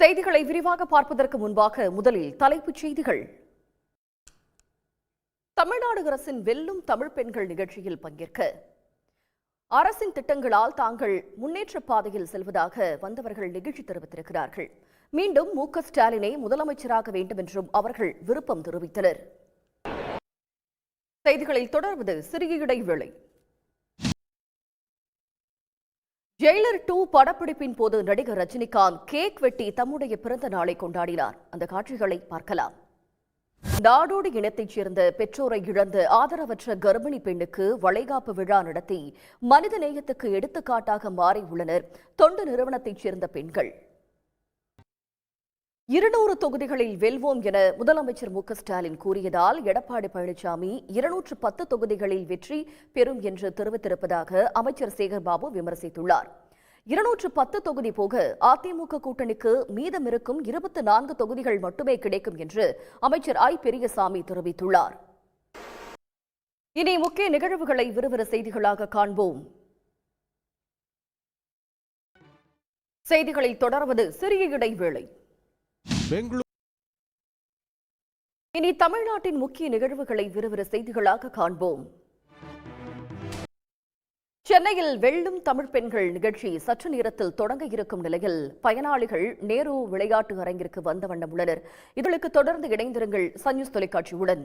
செய்திகளை விரிவாக பார்ப்பதற்கு முன்பாக முதலில் தலைப்புச் செய்திகள். தமிழ்நாடு அரசின் வெல்லும் தமிழ் பெண்கள் நிகழ்ச்சியில் பங்கேற்க அரசின் திட்டங்களால் தாங்கள் முன்னேற்ற பாதையில் செல்வதாக வந்தவர்கள் நிகழ்ச்சி தெரிவித்திருக்கிறார்கள். மீண்டும் மு.க. ஸ்டாலினை முதலமைச்சராக வேண்டும் என்றும் அவர்கள் விருப்பம் தெரிவித்தனர். செய்திகளில் தொடர்வது சிறிய இடைவேளை. ஜெயிலர் 2 படப்பிடிப்பின் போது நடிகர் ரஜினிகாந்த் கேக் வெட்டி தம்முடைய பிறந்த நாளை கொண்டாடினார். அந்த காட்சிகளை பார்க்கலாம். நாடோடி இனத்தைச் சேர்ந்த பெற்றோரை இழந்த ஆதரவற்ற கர்ப்பிணி பெண்ணுக்கு வளைகாப்பு விழா நடத்தி மனித நேயத்துக்கு எடுத்துக்காட்டாக மாறியுள்ளனர் தொண்டு நிறுவனத்தைச் சேர்ந்த பெண்கள். 200 தொகுதிகளில் வெல்வோம் என முதலமைச்சர் மு.க. ஸ்டாலின் கூறியதால் எடப்பாடி பழனிசாமி 210 தொகுதிகளில் வெற்றி பெறும் என்று தெரிவித்திருப்பதாக அமைச்சர் சேகர்பாபு விமர்சித்துள்ளார். 210 தொகுதி போக அதிமுக கூட்டணிக்கு மீதமிருக்கும் 24 தொகுதிகள் மட்டுமே கிடைக்கும் என்று அமைச்சர் ஐ. பெரியசாமி தெரிவித்துள்ளார். இனி முக்கிய நிகழ்வுகளை விறுவிறு செய்திகளாக காண்போம். செய்திகளில் தொடர்வது சிறிய இடைவேளை. இனி தமிழ்நாட்டின் முக்கிய நிகழ்வுகளை விறுவிறு செய்திகளாக காண்போம். சென்னையில் வெல்லும் தமிழ் பெண்கள் நிகழ்ச்சி சற்று நேரத்தில் தொடங்க இருக்கும் நிலையில் பயனாளிகள் நேரு விளையாட்டு அரங்கிற்கு வந்த வண்ணம் உள்ளனர். இதற்கு தொடர்ந்து இணைந்திருங்கள் சன் நியூஸ் தொலைக்காட்சியுடன்.